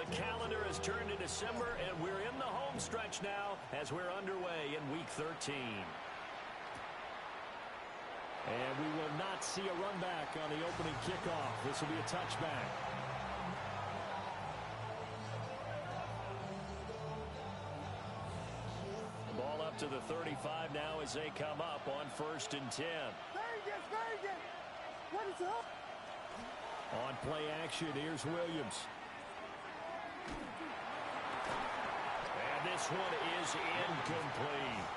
The calendar has turned to December, and we're in the home stretch now as we're underway in Week 13. And we will not see a run back on the opening kickoff. This will be a touchback. The ball up to the 35 now as they come up on 1st and 10. Vegas! What is up? On play action, here's Williams. And this one is incomplete.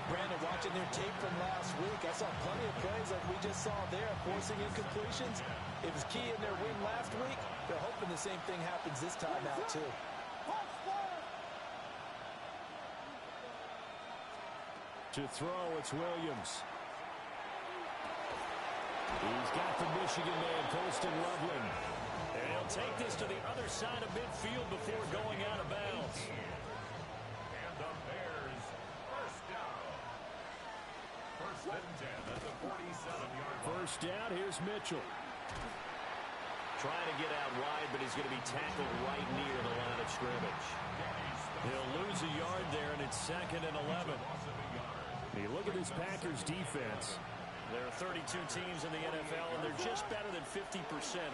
Brandon, watching their tape from last week, I saw plenty of plays like we just saw there, forcing incompletions. It was key in their win last week. They're hoping the same thing happens this time out, too. To throw, it's Williams. He's got the Michigan man, Colston Loveland. And he'll take this to the other side of midfield before going out of bounds. And the Bears, first down. 1st and 10 at the 47-yard line. First down, here's Mitchell. Trying to get out wide, but he's going to be tackled right near the line of scrimmage. He'll lose a yard there, and it's 2nd and 11. You look at this Packers defense. There are 32 teams in the NFL, and they're just better than 50%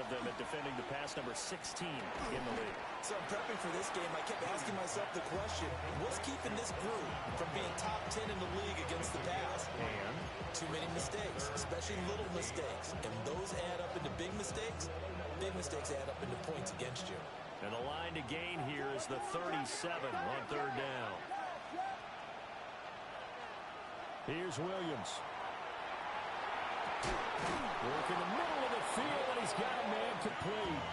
of them at defending the pass, number 16 in the league. So prepping for this game, I kept asking myself the question, what's keeping this group from being top 10 in the league against the pass? And too many mistakes, especially little mistakes. And those add up into big mistakes. Big mistakes add up into points against you. the line to gain here is the 37 on 3rd down. Here's Williams. Work in the middle of the field, and he's got a man complete.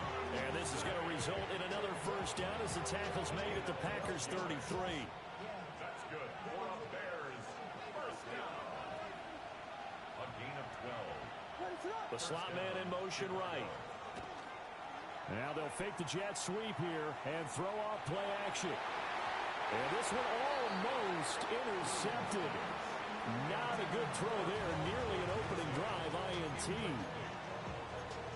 And this is going to result in another first down as the tackle's made at the Packers' 33. That's good for the Bears. First down. A gain of 12. The slot man in motion right. Now they'll fake the jet sweep here and throw off play action. And this one almost intercepted. Not a good throw there. Nearly an opening drive, INT.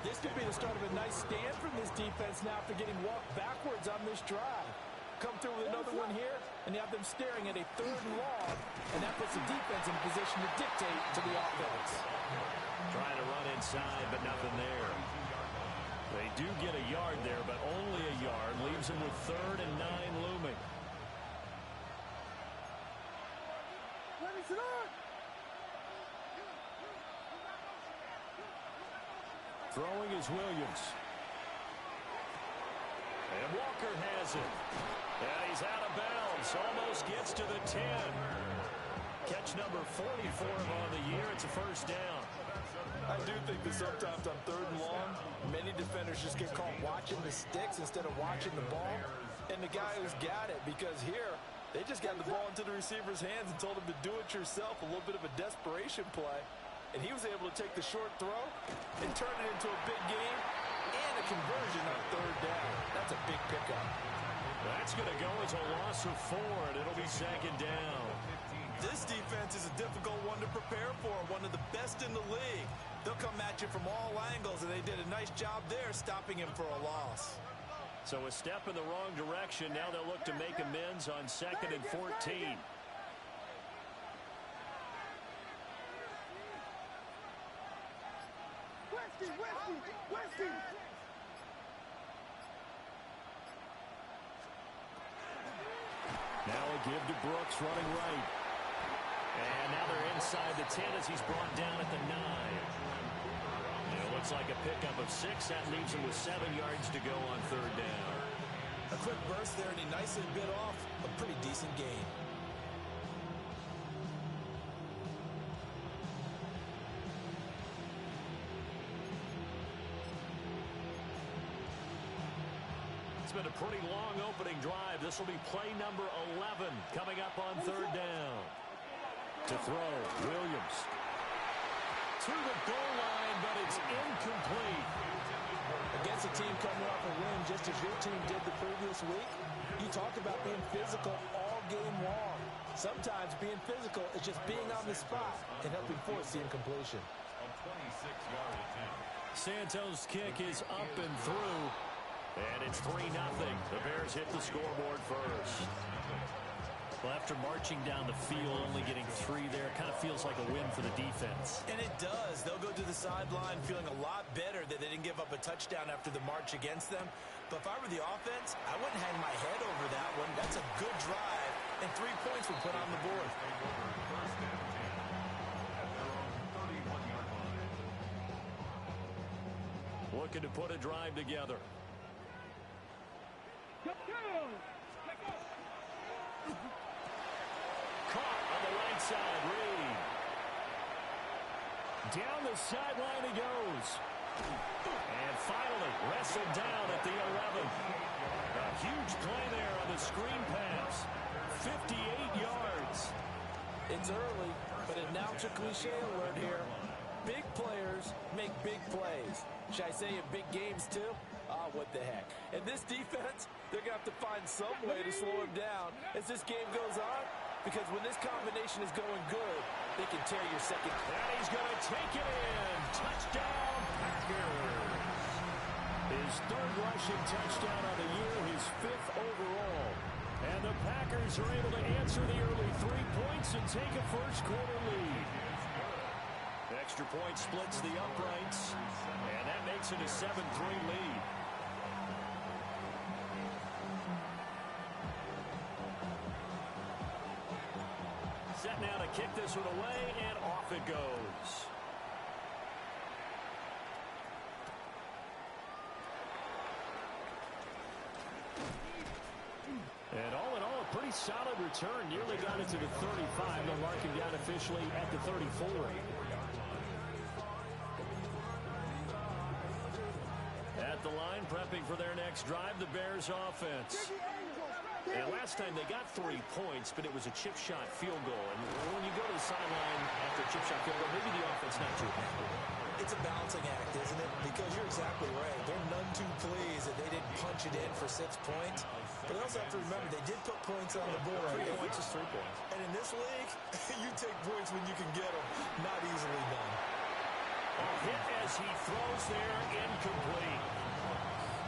This could be the start of a nice stand from this defense now after getting walked backwards on this drive. Come through with another one here, and you have them staring at a 3rd and long, and that puts the defense in position to dictate to the offense. Trying to run inside, but nothing there. They do get a yard there, but only a yard. Leaves them with 3rd and 9 looming. Throwing is Williams. And Walker has it. And he's out of bounds. Almost gets to the 10. Catch number 40 for him on the year. It's a first down. I do think that sometimes on 3rd and long, many defenders just get caught watching the sticks instead of watching the ball. And the guy who's got it, because here, they just got the ball into the receiver's hands and told him to do it yourself, a little bit of a desperation play. And he was able to take the short throw and turn it into a big gain and a conversion on 3rd down. That's a big pickup. That's going to go as a loss of 4, and it'll be 2nd down. This defense is a difficult one to prepare for, one of the best in the league. They'll come at you from all angles, and they did a nice job there stopping him for a loss. So a step in the wrong direction. Now they'll look to make amends on 2nd and 14. Westy! Now a give to Brooks running right. And now they're inside the 10 as he's brought down at the 9. It looks like a pickup of 6. That leaves him with 7 yards to go on 3rd down. A quick burst there, and he nicely bit off a pretty decent gain. It's been a pretty long opening drive. This will be play number 11 coming up on 3rd down. To throw, Williams. To the goal line, but it's incomplete. Against a team coming off a win just as your team did the previous week, you talked about being physical all game long. Sometimes being physical is just being on the spot and helping force the incompletion. A 26-yard attempt. Santos' kick is up and through. And it's 3-0. The Bears hit the scoreboard first. Well, after marching down the field, only getting 3 there, kind of feels like a win for the defense. And it does. They'll go to the sideline feeling a lot better that they didn't give up a touchdown after the march against them. But if I were the offense, I wouldn't hang my head over that one. That's a good drive, and 3 points were put on the board. Looking to put a drive together. Caught on the right side, Reed. Down the sideline he goes. And finally wrestled down at the 11. A huge play there on the screen pass. 58 yards. It's early, but announce a cliche alert here. Big players make big plays. Should I say in big games too? Ah, what the heck. And this defense, they're going to have to find some way to slow him down as this game goes on. Because when this combination is going good, they can tear your second. And he's going to take it in. Touchdown, Packers. His 3rd rushing touchdown on the year, his 5th overall. And the Packers are able to answer the early 3 points and take a first-quarter lead. Extra point splits the uprights, and that makes it a 7-3 lead. Set now to kick this one away, and off it goes. And all in all, a pretty solid return. Nearly got it to the 35. They'll mark him down officially at the 34. At the line, prepping for their next drive, the Bears offense. And last time they got 3 points, but it was a chip shot field goal. And when you go to the sideline after a chip shot field goal, maybe the offense not too happy. It's a balancing act, isn't it? Because you're exactly right. They're none too pleased that they didn't punch it in for 6 points. But they also have to remember they did put points on the board. 3 points is 3 points. And in this league, you take points when you can get them. Not easily done. A hit as he throws there, incomplete.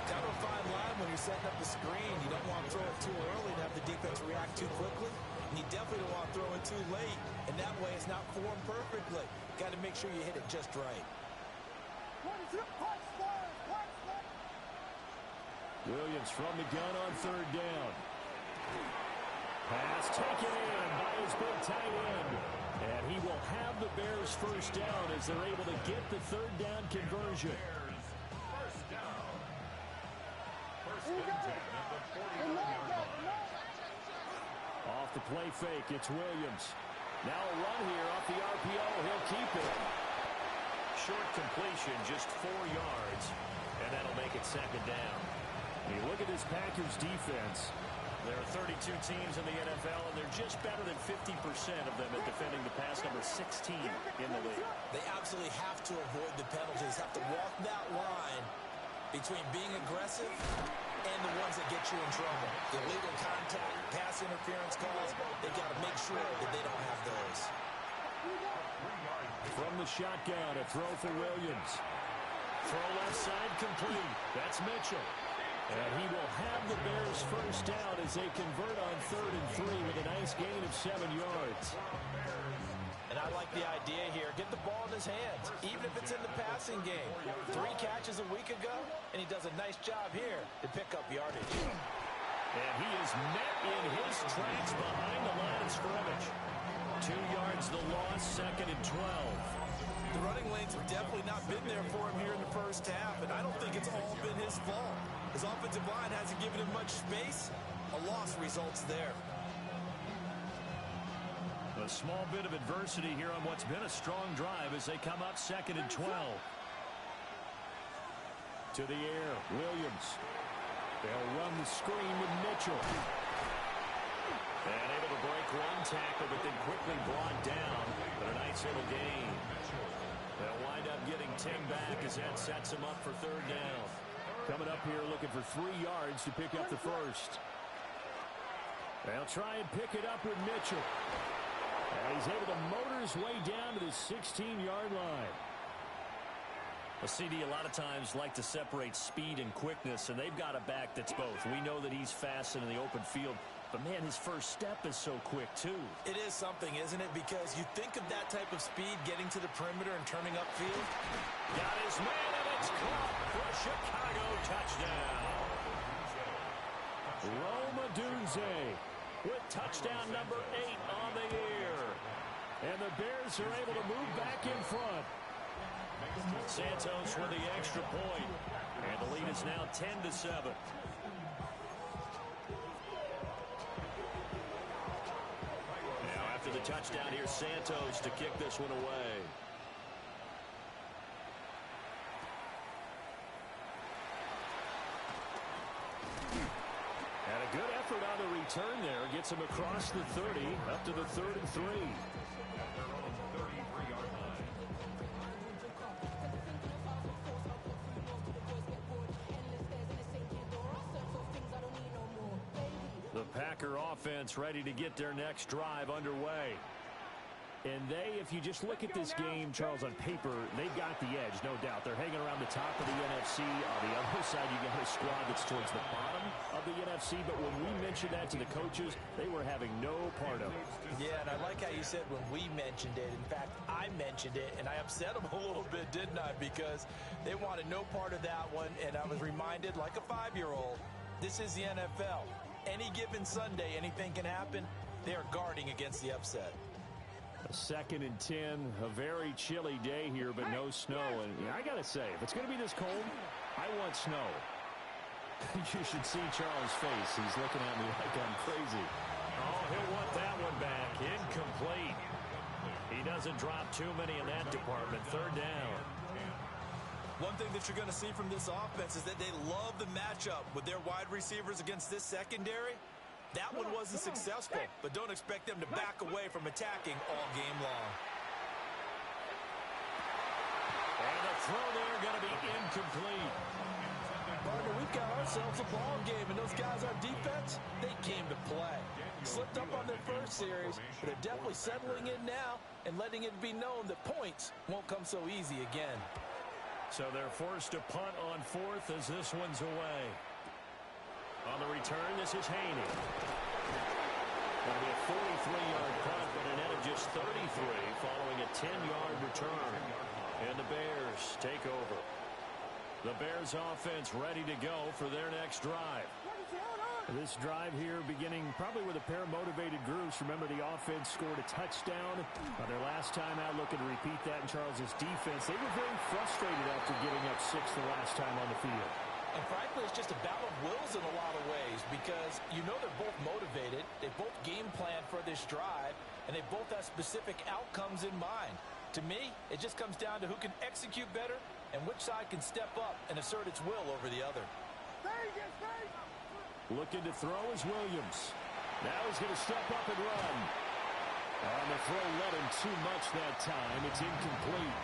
Kind of a fine line when you're setting up the screen. You don't want to throw it too early and have the defense react too quickly. And you definitely don't want to throw it too late. And that way it's not formed perfectly. Got to make sure you hit it just right. Williams from the gun on 3rd down. Pass taken in by his big tight end. And he will have the Bears first down as they're able to get the 3rd down conversion. First down. First and 10 at the 41-yard line. Off the play fake, it's Williams. Now a run here off the RPO. He'll keep it. Short completion, just 4 yards. And that'll make it 2nd down. You look at this Packers defense. There are 32 teams in the NFL, and they're just better than 50% of them at defending the pass, number 16 in the league. They absolutely have to avoid the penalties, have to walk that line between being aggressive and the ones that get you in trouble. The illegal contact, pass interference calls, they've got to make sure that they don't have those. From the shotgun, a throw for Williams. Throw left side complete. That's Mitchell. And he will have the Bears first down as they convert on 3rd and 3 with a nice gain of 7 yards. And I like the idea here. Get the ball in his hands, even if it's in the passing game. 3 catches a week ago, and he does a nice job here to pick up yardage. And he is met in his tracks behind the line of scrimmage. 2 yards the loss, 2nd and 12. The running lanes have definitely not been there for him here in the first half, and I don't think it's all been his fault. His offensive line hasn't given him much space. A loss results there. A small bit of adversity here on what's been a strong drive as they come up 2nd and 12. To the air, Williams. They'll run the screen with Mitchell. And able to break 1 tackle, but then quickly brought down. But a nice little gain. They'll wind up getting 10 back as that sets them up for 3rd down. Coming up here looking for 3 yards to pick up the first. They'll try and pick it up with Mitchell. And he's able to motor his way down to the 16-yard line. Well, CD, a lot of times like to separate speed and quickness, and they've got a back that's both. We know that he's fast in the open field, but, man, his first step is so quick, too. It is something, isn't it? Because you think of that type of speed getting to the perimeter and turning upfield. Got his man, and it's caught for a Chicago touchdown. Rome Odunze with touchdown number 8 on the year. And the Bears are able to move back in front. Santos with the extra point. And the lead is now 10-7. Now after the touchdown, here's Santos to kick this one away. And a good effort on the return there. Gets him across the 30, up to the 33. The Packer offense ready to get their next drive underway. And if you just look at this game, Charles, on paper, they've got the edge, no doubt. They're hanging around the top of the NFC. On the other side, you got a squad that's towards the bottom of the NFC. But when we mentioned that to the coaches, they were having no part of it. Yeah, and I like how you said when we mentioned it. In fact, I mentioned it, and I upset them a little bit, didn't I? Because they wanted no part of that one, and I was reminded, like a 5-year-old, this is the NFL. Any given Sunday, anything can happen. They are guarding against the upset. A 2nd and 10, a very chilly day here, but no snow. And I got to say, if it's going to be this cold, I want snow. You should see Charles' face. He's looking at me like I'm crazy. Oh, he'll want that one back. Incomplete. He doesn't drop too many in that department. 3rd down. One thing that you're going to see from this offense is that they love the matchup with their wide receivers against this secondary. That one wasn't successful, but don't expect them to back away from attacking all game long. And the throw there going to be incomplete. Partner, we've got ourselves a ball game, and those guys on defense, they came to play. Slipped up on their first series, but they're definitely settling in now and letting it be known that points won't come so easy again. So they're forced to punt on 4th as this one's away. On the return, this is Haney. That'll be a 43-yard punt, but a net of just 33 following a 10-yard return. And the Bears take over. The Bears offense ready to go for their next drive. This drive here beginning probably with a pair of motivated groups. Remember, the offense scored a touchdown on their last time out. Looking to repeat that in Charles's defense. They were very frustrated after giving up 6 the last time on the field. And frankly, it's just a battle of wills in a lot of ways because you know they're both motivated. They both game plan for this drive, and they both have specific outcomes in mind. To me, it just comes down to who can execute better and which side can step up and assert its will over the other. Looking to throw is Williams. Now he's going to step up and run. On the throw, led him too much that time. It's incomplete.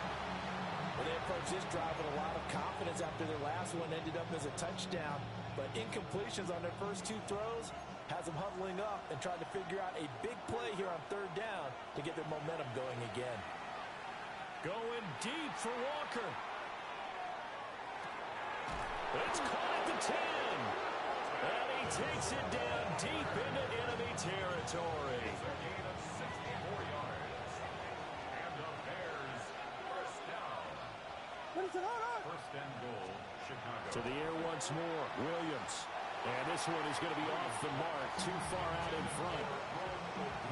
Well, they approached this drive with a lot of confidence after their last one ended up as a touchdown. But incompletions on their first 2 throws has them huddling up and trying to figure out a big play here on 3rd down to get their momentum going again. Going deep for Walker. It's caught at the 10. And he takes it down deep into enemy territory. First and goal, Chicago. To the air once more, Williams. And this one is going to be off the mark, too far out in front.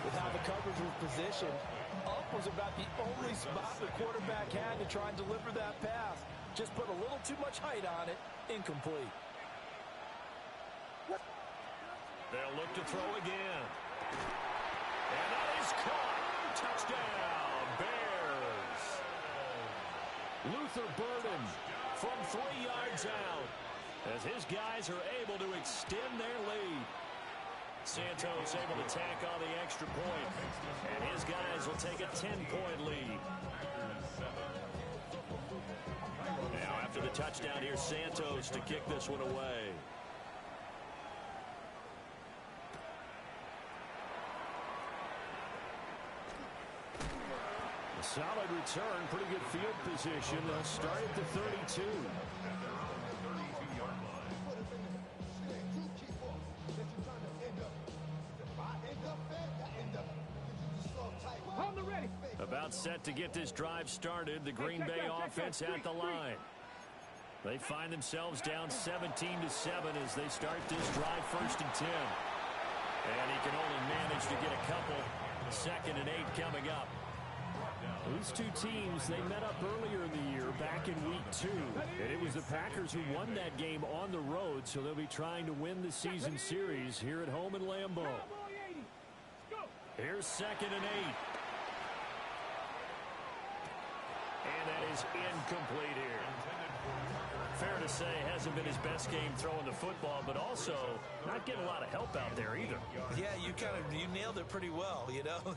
With how the coverage was positioned, up was about the only spot the quarterback had to try and deliver that pass. Just put a little too much height on it. Incomplete. They'll look to throw again. And that is caught. Touchdown, Bears. Luther Burden from 3 yards out as his guys are able to extend their lead. Santos able to tack on the extra point, and his guys will take a 10-point lead. Now after the touchdown, here's Santos to kick this one away. A solid return, pretty good field position. They'll start at the 32. About set to get this drive started. The Green Bay offense at the line. They find themselves down 17-7 as they start this drive, 1st and 10. And he can only manage to get a couple. 2nd and 8 coming up. These two teams, they met up earlier in the year, back in week 2. And it was the Packers who won that game on the road, so they'll be trying to win the season series here at home in Lambeau. Here's 2nd and 8. And that is incomplete here. Fair to say, hasn't been his best game throwing the football, but also not getting a lot of help out there either. Yeah, you nailed it pretty well, you know.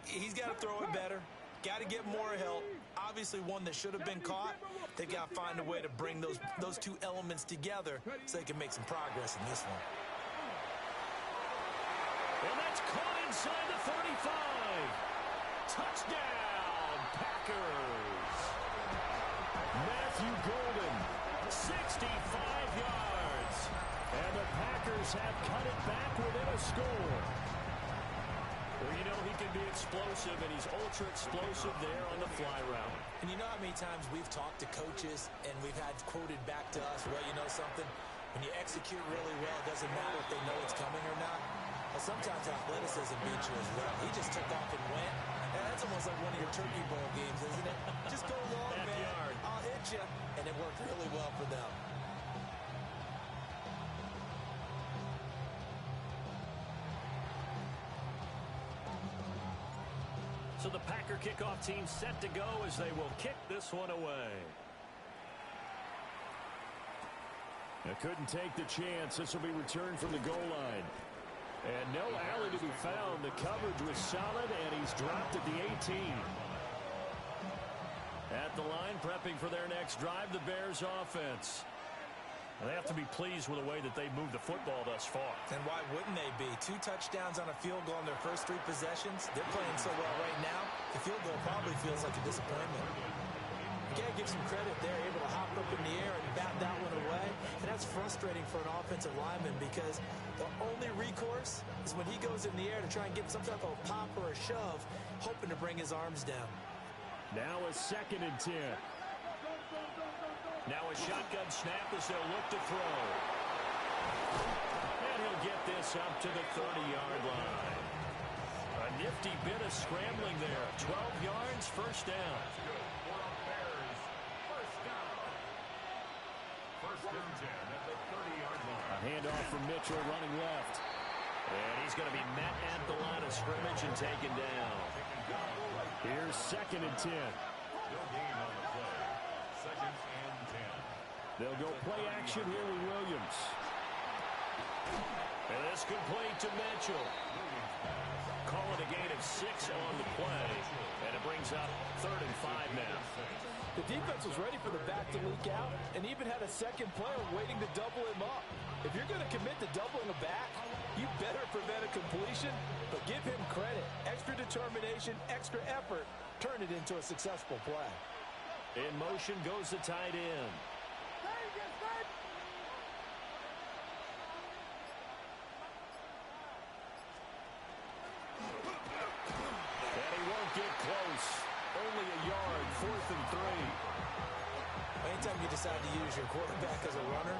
He's got to throw it better. Got to get more help. Obviously one that should have been caught. They got to find a way to bring those two elements together so they can make some progress in this one. And that's caught inside the 35. Touchdown, Packers. Matthew Golden, 65 yards. And the Packers have cut it back within a score. Well, you know he can be explosive, and he's ultra explosive there on the fly route. And you know how many times we've talked to coaches and we've had quoted back to us, well, you know something? When you execute really well, it doesn't matter if they know it's coming or not. Well, sometimes athleticism beats you as well. He just took off and went. And that's almost like one of your Turkey Bowl games, isn't it? Just go long, man. I'll hit you. And it worked really well for them. So the Packer kickoff team set to go as they will kick this one away. They couldn't take the chance. This will be returned from the goal line. And no alley to be found. The coverage was solid, and he's dropped at the 18. At the line, prepping for their next drive, the Bears offense. They have to be pleased with the way that they moved the football thus far. And why wouldn't they be? 2 touchdowns on a field goal in their first 3 possessions. They're playing so well right now, the field goal probably feels like a disappointment. You gotta give some credit there, able to hop up in the air and bat that one away. And that's frustrating for an offensive lineman because the only recourse is when he goes in the air to try and get some type of pop or a shove, hoping to bring his arms down. Now a 2nd and 10. Now a shotgun snap as they'll look to throw. And he'll get this up to the 30-yard line. A nifty bit of scrambling there. 12 yards, 1st down. A handoff from Mitchell running left. And he's going to be met at the line of scrimmage and taken down. Here's 2nd and 10. They'll go play action here with Williams. And this complete to Mitchell. Calling a gain of 6 on the play. And it brings up 3rd and 5 now. The defense was ready for the back to leak out and even had a second player waiting to double him up. If you're going to commit to doubling a back, you better prevent a completion, but give him credit. Extra determination, extra effort, turn it into a successful play. In motion goes the tight end. And he won't get close. Only a yard, 4th and 3. Anytime you decide to use your quarterback as a runner,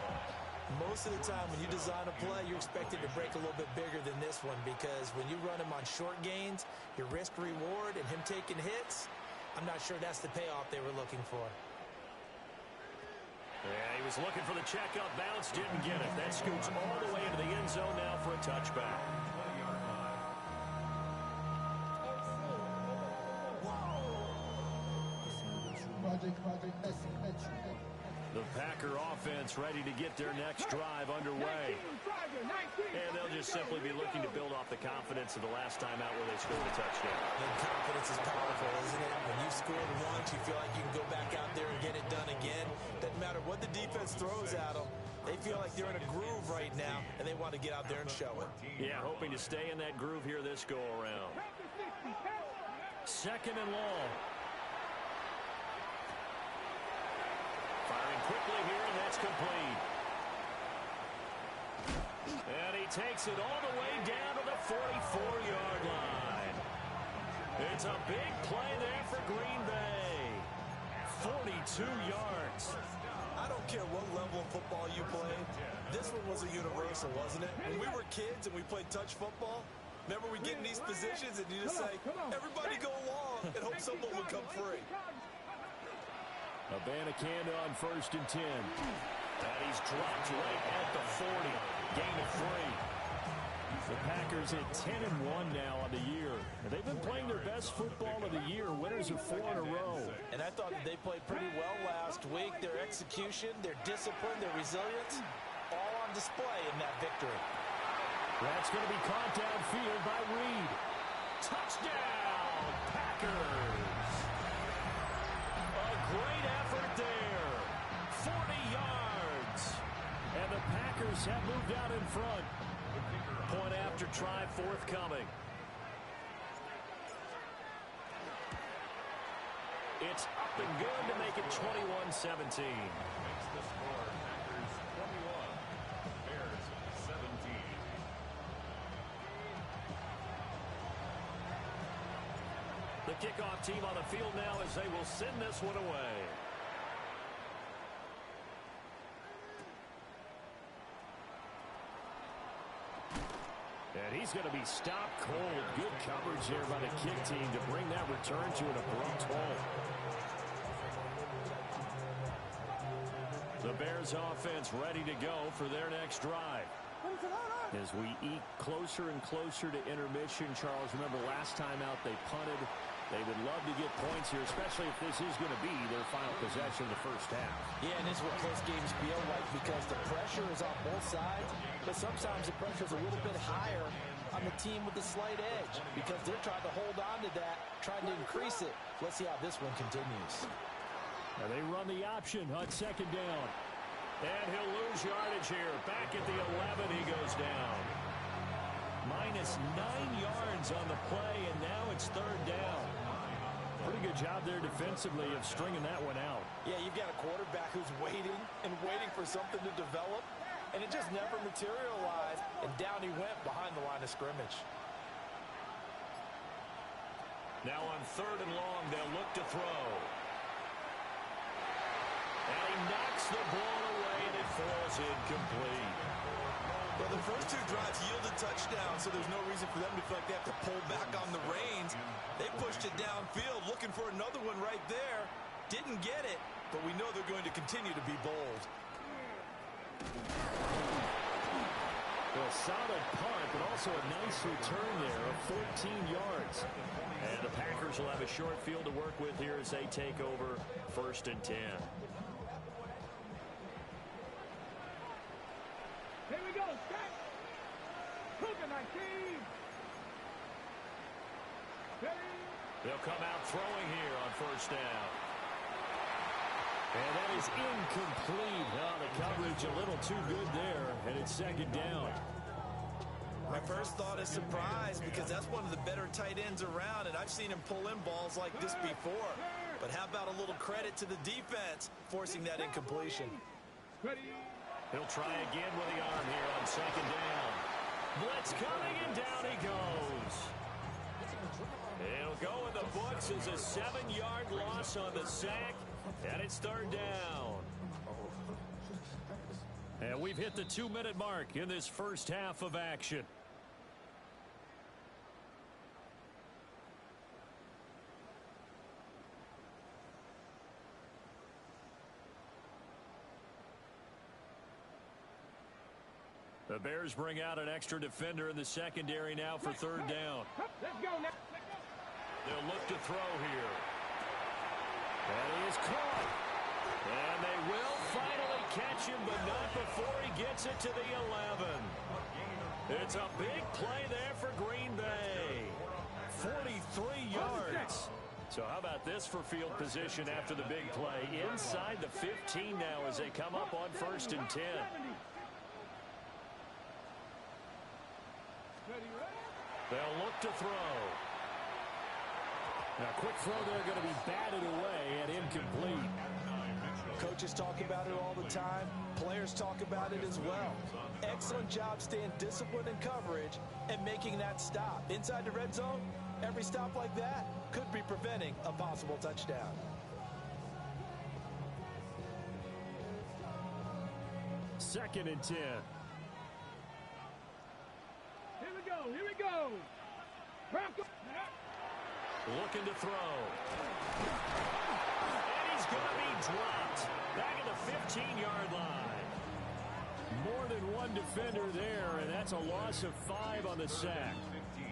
most of the time when you design a play, you're expected to break a little bit bigger than this one because when you run him on short gains, your risk-reward and him taking hits, I'm not sure that's the payoff they were looking for. Yeah, he was looking for the checkup bounce, didn't get it. That scoots all the way into the end zone now for a touchback. The Packer offense ready to get their next drive underway. And they'll just simply be looking to build off the confidence of the last time out where they scored a touchdown. And confidence is powerful, isn't it? When you scored once, you feel like you can go back out there and get it done again. Doesn't matter what the defense throws at them. They feel like they're in a groove right now, and they want to get out there and show it. Yeah, hoping to stay in that groove here this go-around. 2nd and long. quickly here, and that's complete. And he takes it all the way down to the 44-yard line. It's a big play there for Green Bay. 42 yards. I don't care what level of football you played. This one was a universal, wasn't it? When we were kids and we played touch football, remember we get in these positions and you just say, everybody go along and hope someone will come free. Abanikanda on 1st and 10. And he's dropped right at the 40. Gain of 3. The Packers at 10-1 now on the year. And they've been playing their best football of the year. Winners of 4 in a row. And I thought that they played pretty well last week. Their execution, their discipline, their resilience, all on display in that victory. That's going to be caught downfield by Reed. Touchdown, Packers. A great effort there. 40 yards. And the Packers have moved out in front. Point after try forthcoming. It's up and good to make it 21-17. Makes the score Packers 21, Bears 17. The kickoff team on the field now as they will send this one away. And he's going to be stopped cold. Good coverage there by the kick team to bring that return to an abrupt halt. The Bears offense ready to go for their next drive. As we eke closer and closer to intermission, Charles, remember last time out they punted. They would love to get points here, especially if this is going to be their final possession of the first half. Yeah, and this is what close games feel like because the pressure is on both sides, but sometimes the pressure is a little bit higher on the team with the slight edge because they're trying to hold on to that, trying to increase it. Let's see how this one continues. Now they run the option on 2nd down. And he'll lose yardage here. Back at the 11, he goes down. Minus 9 yards on the play, and now it's 3rd down. Pretty good job there defensively of stringing that one out. Yeah, you've got a quarterback who's waiting and waiting for something to develop, and it just never materialized, and down he went behind the line of scrimmage. Now on 3rd and long, they'll look to throw. And he knocks the ball away, and it falls incomplete. Well, the first 2 drives yielded touchdowns, so there's no reason for them to feel like they have to pull back on the reins. They pushed it downfield, looking for another one right there. Didn't get it, but we know they're going to continue to be bold. A solid punt, but also a nice return there of 14 yards. And the Packers will have a short field to work with here as they take over 1st and 10. Here we go, set. Cougar 19. Ready. They'll come out throwing here on 1st down. And that is incomplete. Oh, the coverage a little too good there, and it's 2nd down. My first thought is surprise because that's one of the better tight ends around, and I've seen him pull in balls like this before. But how about a little credit to the defense forcing that incompletion? Ready. He'll try again with the arm here on 2nd down. Blitz coming, and down he goes. It'll go in the books as a 7-yard loss on the sack, and it's 3rd down. And we've hit the 2-minute mark in this first half of action. The Bears bring out an extra defender in the secondary now for 3rd down. Let's go now. They'll look to throw here. And he is caught. And they will finally catch him, but not before he gets it to the 11. It's a big play there for Green Bay. 43 yards. So how about this for field position after the big play? Inside the 15 now as they come up on 1st and 10. They'll look to throw. Now, quick throw there going to be batted away and incomplete. Coaches talk about it all the time. Players talk about it as well. Excellent job staying disciplined in coverage and making that stop. Inside the red zone, every stop like that could be preventing a possible touchdown. Second and 10. Here we go. Here we go. Looking to throw. And he's going to be dropped. Back at the 15-yard line. More than one defender there, and that's a loss of 5 on the sack.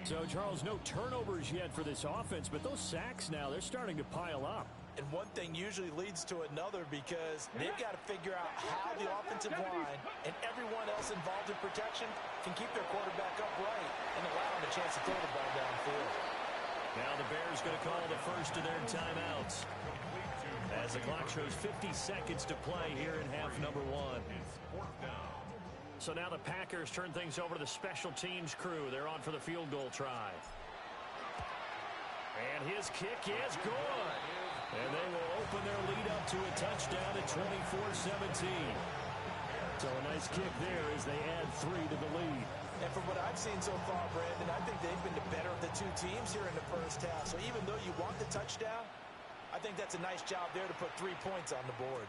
So, Charles, no turnovers yet for this offense, but those sacks now, they're starting to pile up. And one thing usually leads to another because they've got to figure out how the offensive line and everyone else involved in protection can keep their quarterback upright and allow him a chance to throw the ball downfield. Now the Bears going to call the first of their timeouts as the clock shows 50 seconds to play here in half number 1. So now the Packers turn things over to the special teams crew. They're on for the field goal try. And his kick is good. And they will open their lead up to a touchdown at 24-17. So a nice kick there as they add 3 to the lead. And from what I've seen so far, Brandon, I think they've been the better of the two teams here in the first half. So even though you want the touchdown, I think that's a nice job there to put 3 points on the board.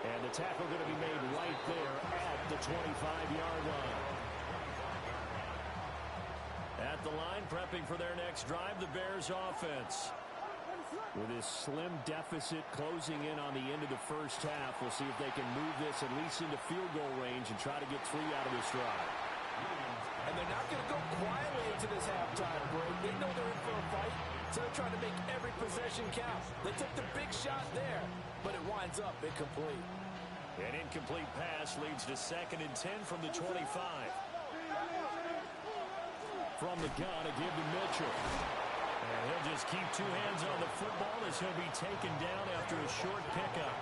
And the tackle going to be made right there at the 25-yard line. At the line, prepping for their next drive, the Bears offense. With this slim deficit closing in on the end of the first half, we'll see if they can move this at least into field goal range and try to get 3 out of this drive. And they're not going to go quietly into this halftime break. They know they're in for a fight, so they're trying to make every possession count. They took the big shot there, but it winds up incomplete. An incomplete pass leads to 2nd and 10 from the 25. From the gun, a give to Mitchell. And he'll just keep 2 hands on the football as he'll be taken down after a short pickup.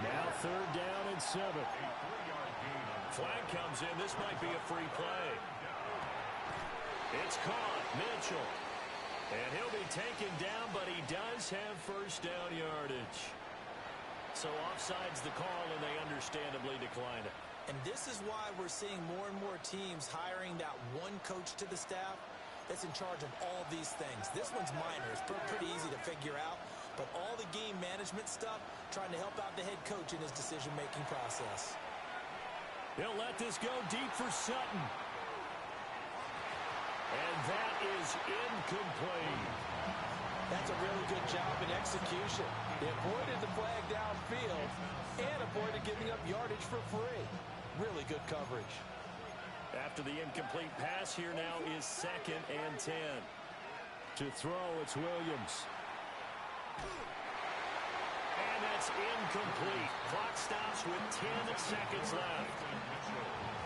Now 3rd down and 7. Flag comes in. This might be a free play. It's caught. Mitchell. And he'll be taken down, but he does have first down yardage. So offside's the call, and they understandably decline it. And this is why we're seeing more and more teams hiring that one coach to the staff that's in charge of all these things. This one's minor. It's pretty easy to figure out. But all the game management stuff, trying to help out the head coach in his decision-making process. He'll let this go deep for Sutton. And that is incomplete. That's a really good job in execution. They avoided the flag downfield and avoided giving up yardage for free. Really good coverage. After the incomplete pass, here now is 2nd and 10. To throw, it's Williams. And that's incomplete. Clock stops with 10 seconds left.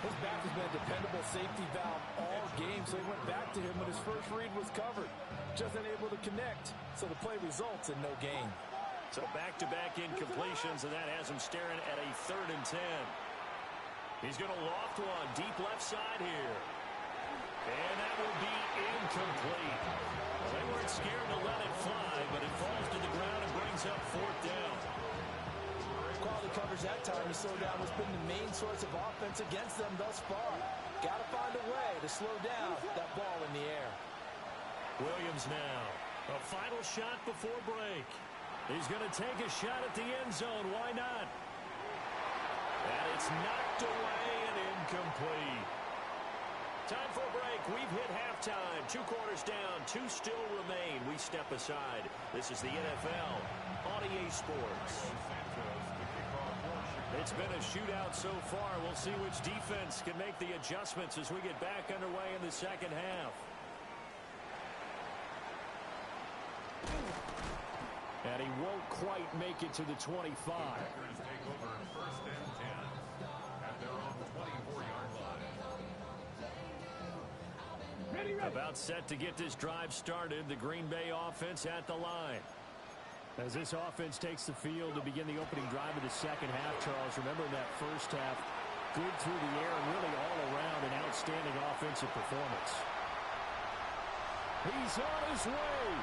His back has been a dependable safety valve all game, so he went back to him when his first read was covered. Just unable to connect, so the play results in no gain. So back-to-back incompletions, and that has him staring at a 3rd and 10. He's going to loft one deep left side here. And that will be incomplete. Well, they weren't scared to let it fly, but it falls to the ground and brings up 4th down. Quality coverage that time to slow down has been the main source of offense against them thus far. Got to find a way to slow down that ball in the air. Williams now. A final shot before break. He's going to take a shot at the end zone. Why not? And it's knocked away and incomplete. Time for a break. We've hit halftime. 2 quarters down. 2 still remain. We step aside. This is the NFL on EA Sports. It's been a shootout so far. We'll see which defense can make the adjustments as we get back underway in the second half. And he won't quite make it to the 25. Packers take over 1st and 10 at their own 24-yard line. About set to get this drive started. The Green Bay offense at the line. As this offense takes the field to begin the opening drive of the second half, Charles, remember in that first half, good through the air and really all around an outstanding offensive performance. He's on his way.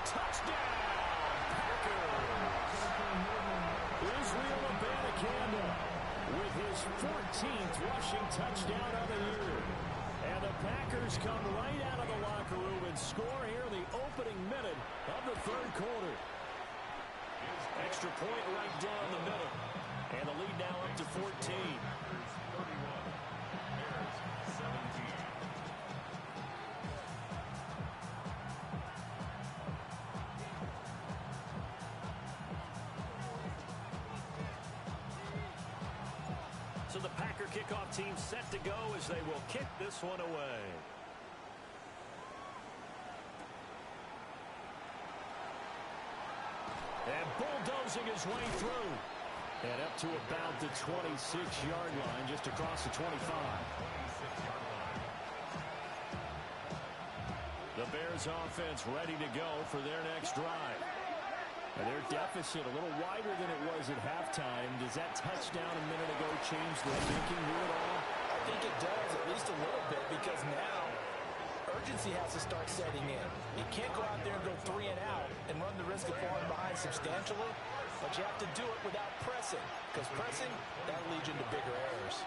Touchdown, Packers! Israel Abanikanda with his 14th rushing touchdown of the year. And the Packers come right out of the locker room and score here in the opening minute of the third quarter. Extra point right down the middle. And the lead now up to 14. So the Packer kickoff team set to go as they will kick this one away. And bulldozing his way through. And up to about the 26-yard line, just across the 25. The Bears offense ready to go for their next drive. And their deficit a little wider than it was at halftime. Does that touchdown a minute ago change the thinking here at all? I think it does, at least a little bit, because now urgency has to start setting in. You can't go out there and go 3 and out and run the risk of falling behind substantially, but you have to do it without pressing, because pressing, that leads you into bigger errors.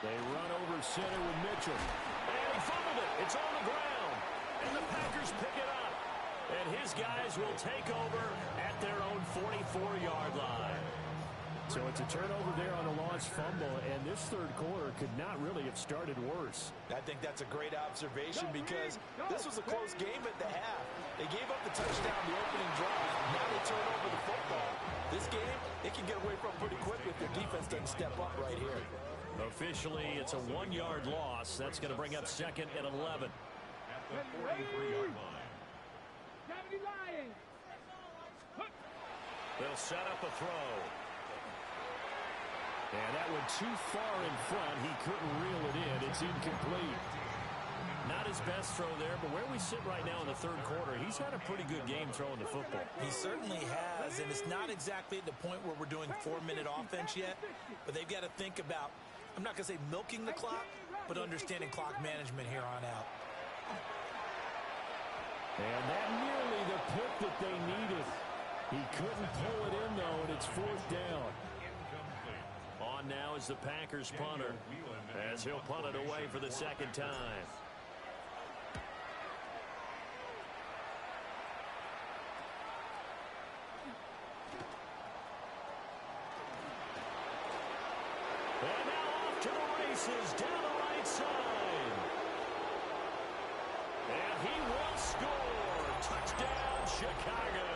They run over center with Mitchell. And he fumbled it. It's on the ground. And the Packers pick it up. And his guys will take over at their own 44-yard line. So it's a turnover there on the launch fumble, and this third quarter could not really have started worse. I think that's a great observation because this was a close game at the half. They gave up the touchdown the opening drive. Now they turn over the football. This game, it can get away from pretty quickly if their defense doesn't step up right here. Officially, it's a 1-yard loss. That's going to bring up second and 11. At the 43-yard line. They'll set up a throw. And that went too far in front. He couldn't reel it in. It's incomplete. Not his best throw there, but where we sit right now in the third quarter, he's had a pretty good game throwing the football. He certainly has, and it's not exactly at the point where we're doing 4-minute offense yet, but they've got to think about, I'm not going to say milking the clock, but understanding clock management here on out. And that nearly the pick that they needed. He couldn't pull it in, though, and it's fourth down. On now is the Packers punter, as he'll punt it away for the second time. And now off to the races down the right side. And he will score. Touchdown, Chicago.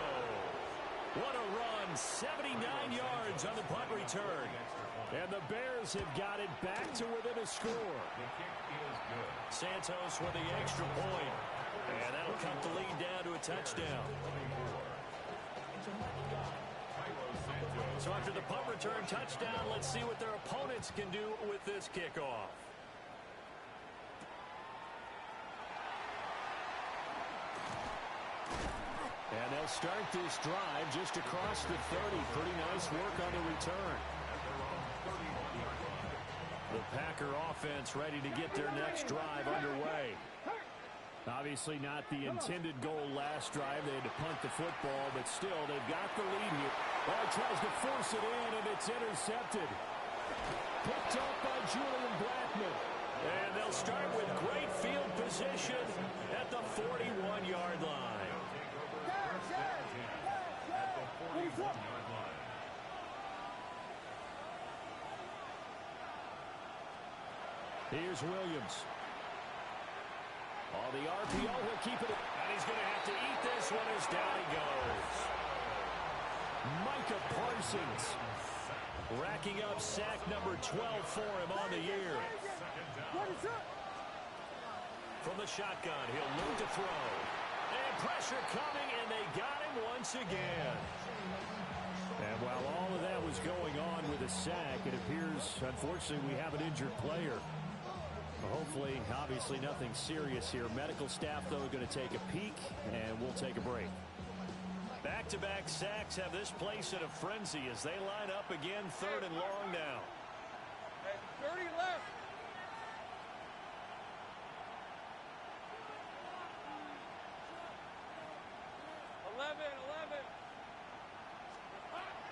What a run. 79 yards on the punt return. And the Bears have got it back to within a score. Santos with the extra point. And that'll cut the lead down to a touchdown. So after the punt return touchdown, let's see what their opponents can do with this kickoff. And they'll start this drive just across the 30. Pretty nice work on the return. The Packer offense ready to get their next drive underway. Obviously not the intended goal last drive. They had to punt the football, but still they've got the lead here. Oh, tries to force it in, and it's intercepted. Picked up by Julian Blackmon. And they'll start with great field position at the 41-yard line. Here's Williams. On the RPO, he'll keep it. And he's going to have to eat this one as down he goes. Micah Parsons racking up sack number 12 for him on the year. From the shotgun, he'll look to throw. And pressure coming, and they got him once again. And while all of that was going on with a sack, it appears, unfortunately, we have an injured player. Hopefully, obviously, nothing serious here. Medical staff, though, are going to take a peek, and we'll take a break. Back-to-back sacks have this place in a frenzy as they line up again, third and long now. 30 left.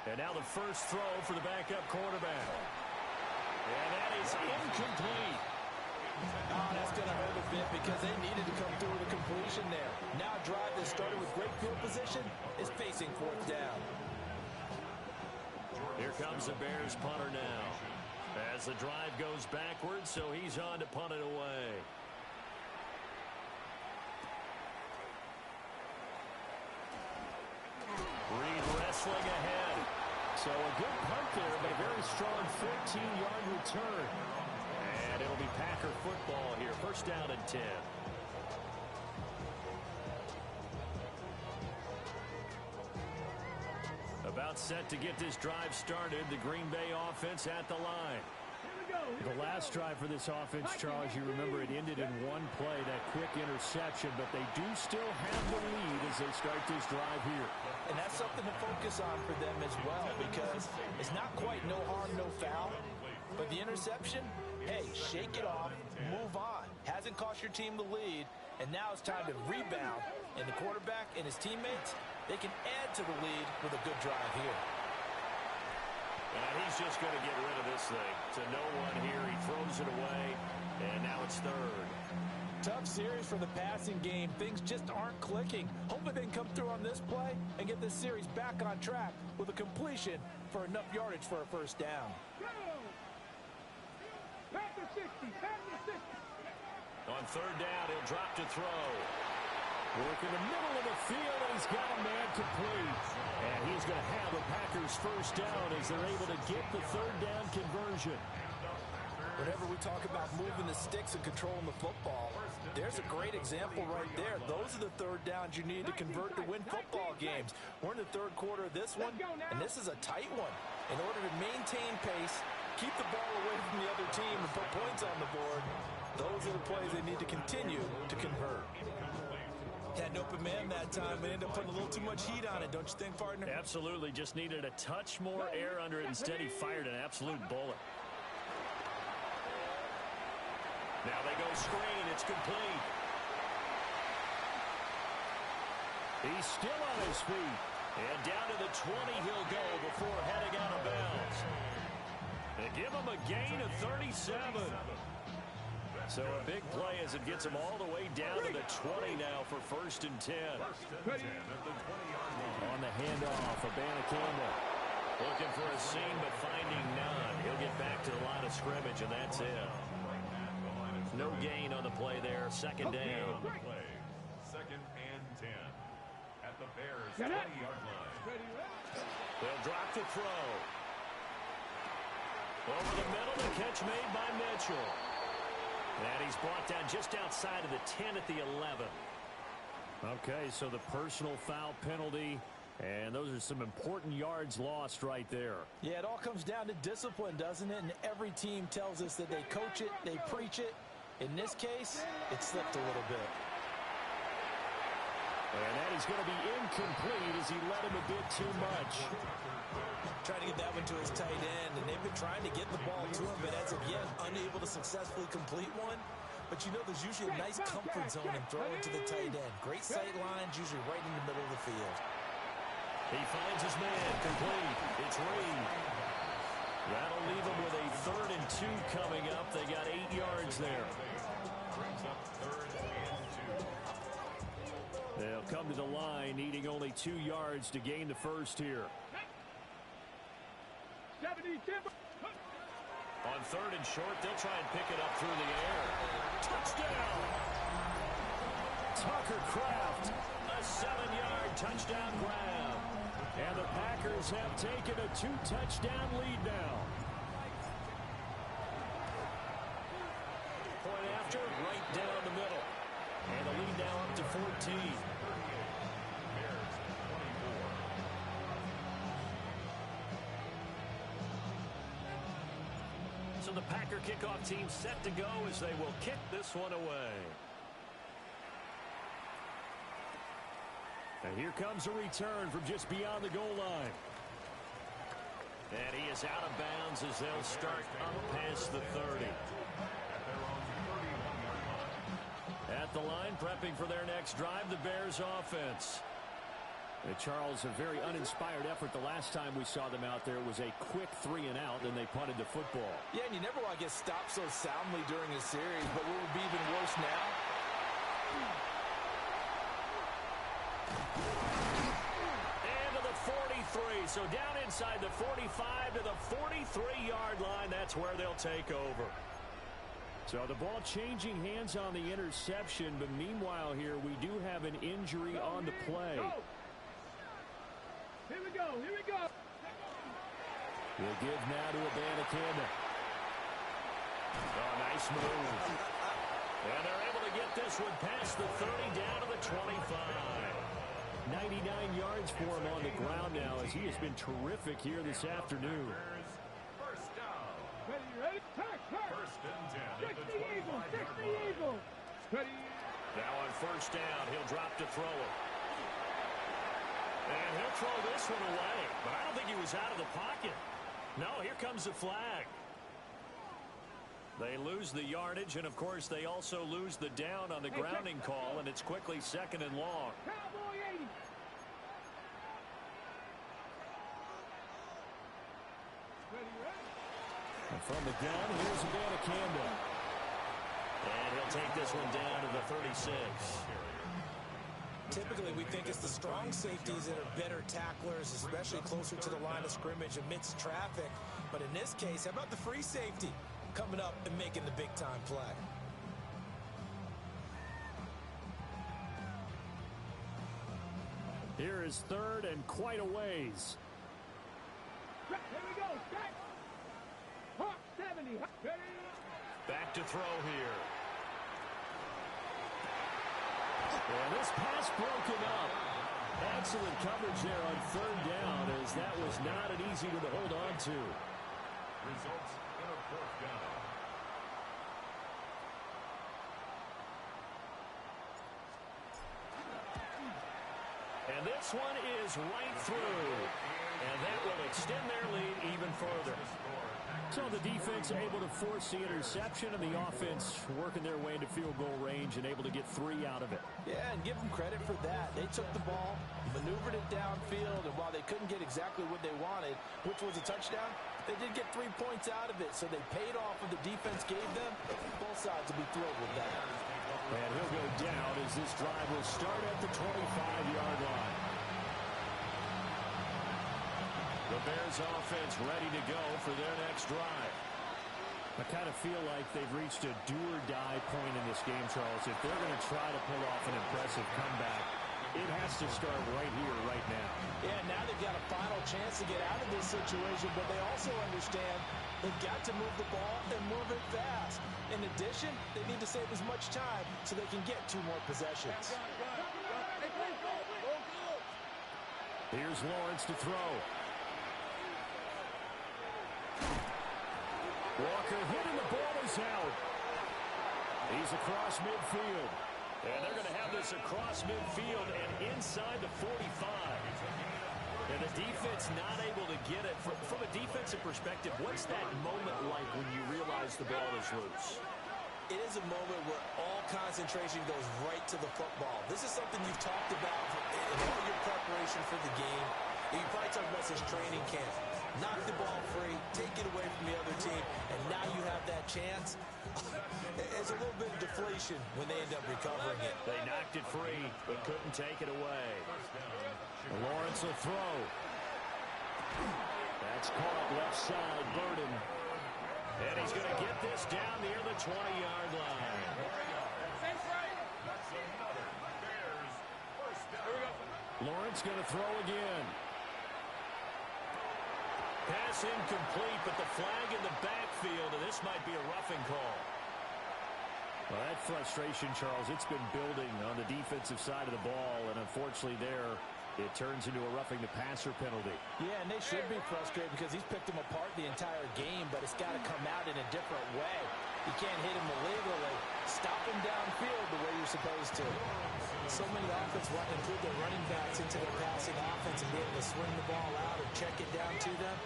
And now the first throw for the backup quarterback. And that is incomplete. Oh, that's going to hurt a bit because they needed to come through with a completion there. Now a drive that started with great field position is facing fourth down. Here comes the Bears punter now. As the drive goes backwards, so he's on to punt it away. Reed wrestling ahead. So a good punt there, but a very strong 14-yard return. And it'll be Packer football here. First down and 10. About set to get this drive started. The Green Bay offense at the line. The last drive for this offense, Charles, you remember it ended in one play, that quick interception, but they do still have the lead as they start this drive here. And that's something to focus on for them as well, because it's not quite no harm, no foul, but the interception, hey, shake it off, move on. Hasn't cost your team the lead, and now it's time to rebound. And the quarterback and his teammates, they can add to the lead with a good drive here. And he's just going to get rid of this thing. To no one here. He throws it away, and now it's third. Tough series for the passing game. Things just aren't clicking. Hopefully they can come through on this play and get this series back on track with a completion for enough yardage for a first down. Packer 60, Packer 60. On third down, he'll drop to throw. Work in the middle of the field, and he's got a man complete. And he's going to have the Packers first down as they're able to get the third down conversion. Whenever we talk about moving the sticks and controlling the football, there's a great example right there. Those are the third downs you need to convert to win football games. We're in the third quarter of this one, and this is a tight one. In order to maintain pace, keep the ball away from the other team, and put points on the board, those are the plays they need to continue to convert. Had an open man that time, but ended up putting a little too much heat on it, don't you think, partner? Absolutely. Just needed a touch more air under it. Instead, he fired an absolute bullet. Now they go screen. It's complete. He's still on his feet. And down to the 20 he'll go before heading out of bounds. They give him a gain of 37. So a big play as it gets him all the way down to the 20 now for first and 10. On the handoff, Abanikanda looking for a seam but finding none. He'll get back to the line of scrimmage, and that's it. No gain on the play there. Second down. Second and 10 at the Bears' 20-yard line. They'll drop to throw. Over the middle, the catch made by Mitchell. And he's brought down just outside of the 10 at the 11. Okay, so the personal foul penalty, and those are some important yards lost right there. Yeah, it all comes down to discipline, doesn't it? And every team tells us that they coach it, they preach it. In this case, it slipped a little bit. And that is going to be incomplete as he led him a bit too much. Trying to get that one to his tight end, and they've been trying to get the ball to him, but as of yet, unable to successfully complete one. But you know there's usually a nice comfort zone in throwing to the tight end. Great sight lines, usually right in the middle of the field. He finds his man, complete. It's Reed. That'll leave him with a 3rd and 2 coming up. They got 8 yards there. They'll come to the line, needing only 2 yards to gain the first here. On 3rd and short, they'll try and pick it up through the air. Touchdown! Tucker Kraft, a 7-yard touchdown grab. And the Packers have taken a 2-touchdown lead now. Point after, right down the middle. And the lead now up to 14. So the Packer kickoff team set to go as they will kick this one away. And here comes a return from just beyond the goal line. And he is out of bounds as they'll start up past the 30. At the line, prepping for their next drive, the Bears offense. Charles, a very uninspired effort. The last time we saw them out there was a quick 3 and out, and they punted the football. Yeah, and you never want to get stopped so soundly during a series, but what would be even worse now? And to the 43. So down inside the 45 to the 43-yard line. That's where they'll take over. So the ball changing hands on the interception, but meanwhile here we do have an injury on the play. Here we go, here we go. We'll give now to Abanikanda. Oh, nice move. And they're able to get this one past the 30 down to the 25. 99 yards for him on the ground now as he has been terrific here this afternoon. First down. Ready, ready, turn. First and 10 Fix at the the eagle, 25-yard fix the line. eagle. Ready. Now on first down, he'll drop to throw it. And he'll throw this one away. But I don't think he was out of the pocket. No, here comes the flag. They lose the yardage, and of course they also lose the down on the grounding call, and it's quickly 2nd and long. Cowboy 80. Ready, ready. And from the gun, here's Abanikanda. And he'll take this one down to the 36. Typically, we think it's the strong safeties that are better tacklers, especially closer to the line of scrimmage amidst traffic. But in this case, how about the free safety coming up and making the big-time play? Here is 3rd and quite a ways. Here we go, set. Hawk 70. Ready. Back to throw here. And this pass broken up. Excellent coverage there on 3rd down, as that was not an easy one to hold on to. Results in a 4th down. And this one is right through. And that will extend their lead even further. So the defense able to force the interception, and the offense working their way into field goal range and able to get 3 out of it. Yeah, and give them credit for that. They took the ball, maneuvered it downfield, and while they couldn't get exactly what they wanted, which was a touchdown, they did get 3 points out of it, so they paid off what the defense gave them. Both sides will be thrilled with that. And he'll go down as this drive will start at the 25-yard line. The Bears offense ready to go for their next drive. I kind of feel like they've reached a do-or-die point in this game, Charles. If they're going to try to pull off an impressive comeback, it has to start right here, right now. Yeah, now they've got a final chance to get out of this situation, but they also understand they've got to move the ball and move it fast. In addition, they need to save as much time so they can get 2 more possessions. Here's Lawrence to throw. Walker hitting, the ball is out. He's across midfield. And they're going to have this across midfield and inside the 45. And the defense not able to get it. From a defensive perspective, what's that moment like when you realize the ball is loose? It is a moment where all concentration goes right to the football. This is something you've talked about in all your preparation for the game. You probably talked about this training camp. Knock the ball free, take it away from the other team, and now you have that chance. It's a little bit of deflation when they end up recovering it. They knocked it free, but couldn't take it away. Lawrence will throw. That's caught left side, Burden. And he's going to get this down near the 20-yard line. Lawrence going to throw again. Pass incomplete, but the flag in the backfield, and this might be a roughing call. Well, that frustration, Charles, it's been building on the defensive side of the ball, and unfortunately there, it turns into a roughing the passer penalty. Yeah, and they should be frustrated because he's picked them apart the entire game, but it's got to come out in a different way. You can't hit him illegally. Stop him downfield the way you're supposed to. So many offenses want to include their running backs into their passing offense and be able to swing the ball out or check it down to them.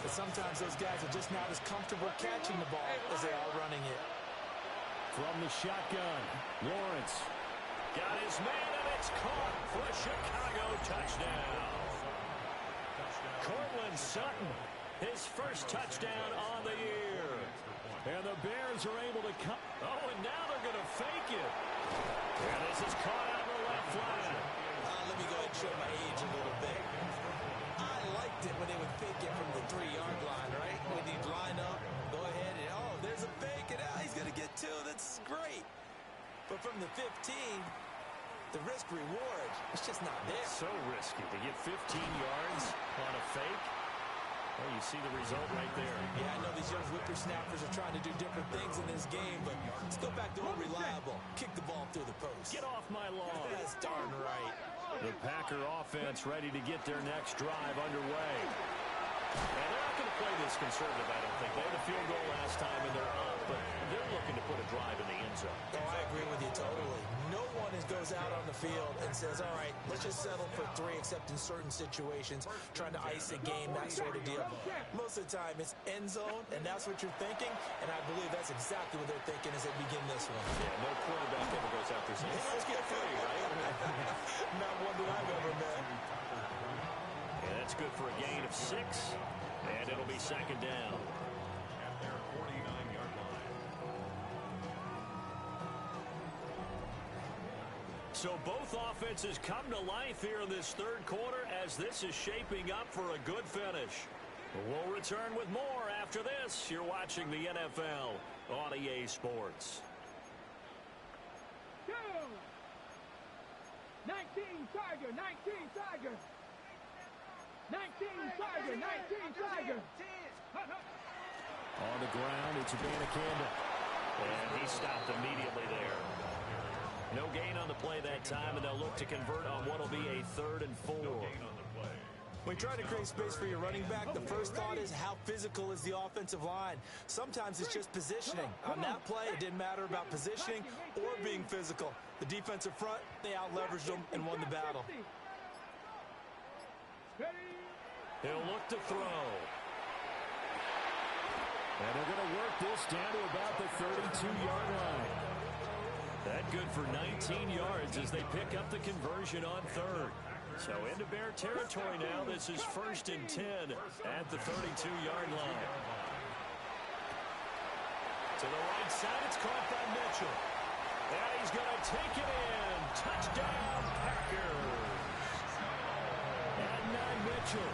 But sometimes those guys are just not as comfortable catching the ball as they are running it. From the shotgun, Lawrence. Got his man, and It's caught for a Chicago touchdown. Cortland Sutton, his first touchdown on the year. And the Bears are able to come. Oh, and now they're going to fake it. And this is caught out in the left flat. Let me go ahead and show my age a little bit. I liked it when they would fake it from the 3-yard line, right? When he'd line up, go ahead, and oh, there's a fake, and he's going to get 2. That's great. But from the 15, the risk-reward, it's just not there. So risky to get 15 yards on a fake. Well, you see the result right there. Yeah, I know these young whippersnappers are trying to do different things in this game, but let's go back to what reliable. Kick the ball through the post. Get off my lawn. That's darn right. The Packer offense ready to get their next drive underway. And they're not going to play this conservative, I don't think. They had a field goal last time, and they're up, but they're looking to put a drive in the end zone. Oh, I agree with you totally. No one goes out on the field and says, all right, let's just settle for 3, except in certain situations, trying to ice a game, that sort of deal. Most of the time, it's end zone, and that's what you're thinking, and I believe that's exactly what they're thinking as they begin this one. Yeah, no quarterback ever goes out there saying, hey, let's get 3, right? Not one that I've ever met. And that's good for a gain of 6, and it'll be second down. At their 49-yard line. So both offenses come to life here in this third quarter as this is shaping up for a good finish. We'll return with more after this. You're watching the NFL on EA Sports. 2. 19 Tiger, 19 Tiger. 19 Tiger, 19 Tiger. On the ground, it's Abanikanda. And he stopped immediately there. No gain on the play that time, and they'll look to convert on what will be a 3rd and 4. When you try to create space for your running back, the first thought is how physical is the offensive line. Sometimes it's just positioning. On that play, it didn't matter about positioning or being physical. The defensive front, they out-leveraged them and won the battle. He'll look to throw. And they're going to work this down to about the 32-yard line. That good for 19 yards as they pick up the conversion on 3rd. So into Bear territory now. This is 1st and 10 at the 32-yard line. To the right side, it's caught by Mitchell. And he's going to take it in. Touchdown, Packers. And now Mitchell,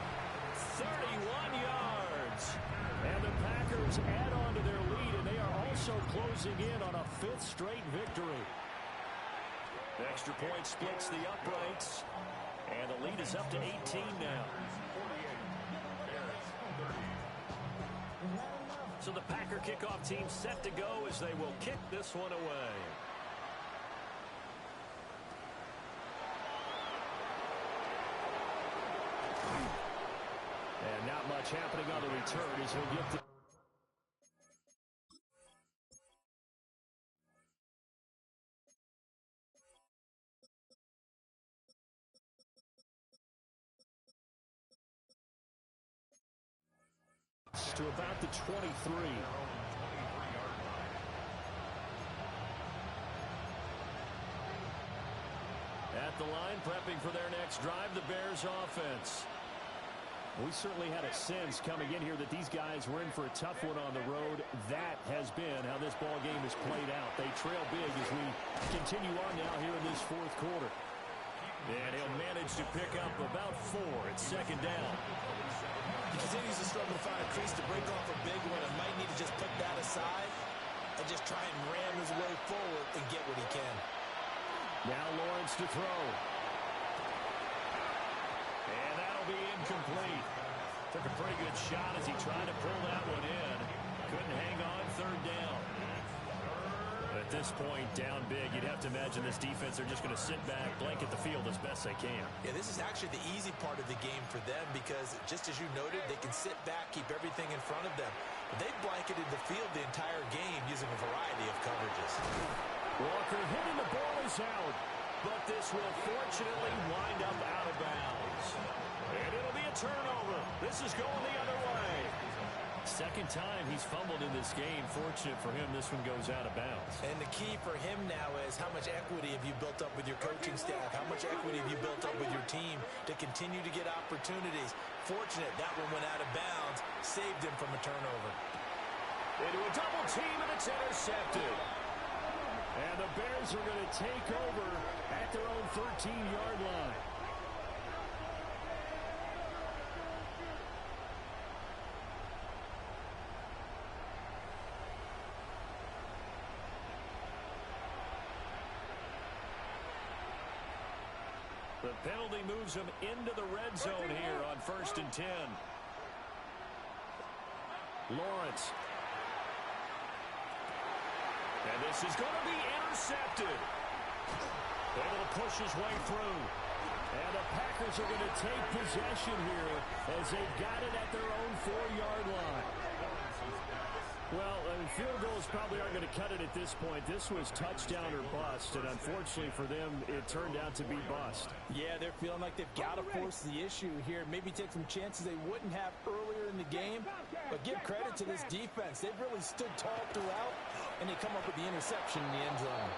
31 yards. And the Packers add on to their lead, and they are also closing in on a 5th straight victory. Extra point splits the uprights. And the lead is up to 18 now. So the Packer kickoff team set to go as they will kick this one away. And not much happening on the return as he'll get the... to about the 23. At the line, prepping for their next drive, the Bears offense. We certainly had a sense coming in here that these guys were in for a tough one on the road. That has been how this ball game has played out. They trail big as we continue on now here in this fourth quarter. And he'll manage to pick up about 4 at second down. He continues to struggle to find a crease to break off a big one and might need to just put that aside and just try and ram his way forward and get what he can. Now Lawrence to throw. And that'll be incomplete. Took a pretty good shot as he tried to pull that one in. Couldn't hang on, 3rd down. At this point, down big, you'd have to imagine this defense are just going to sit back, blanket the field as best they can. Yeah, this is actually the easy part of the game for them because, just as you noted, they can sit back, keep everything in front of them. But they've blanketed the field the entire game using a variety of coverages. Walker hitting the ball is out, but this will fortunately wind up out of bounds. And it'll be a turnover. This is going the other way. Second time he's fumbled in this game. Fortunate for him, this one goes out of bounds. And the key for him now is how much equity have you built up with your coaching staff? How much equity have you built up with your team to continue to get opportunities? Fortunate that one went out of bounds, saved him from a turnover. Into a double team, and it's intercepted. And the Bears are going to take over at their own 13-yard line. The penalty moves him into the red zone here on 1st and 10. Lawrence. And this is going to be intercepted. Able to push his way through. And the Packers are going to take possession here as they've got it at their own 4-yard line. Well, field goals probably aren't going to cut it at this point. This was touchdown or bust, and unfortunately for them, it turned out to be bust. Yeah, they're feeling like they've got to force the issue here. Maybe take some chances they wouldn't have earlier in the game. But give credit to this defense. They've really stood tall throughout, and they come up with the interception in the end zone.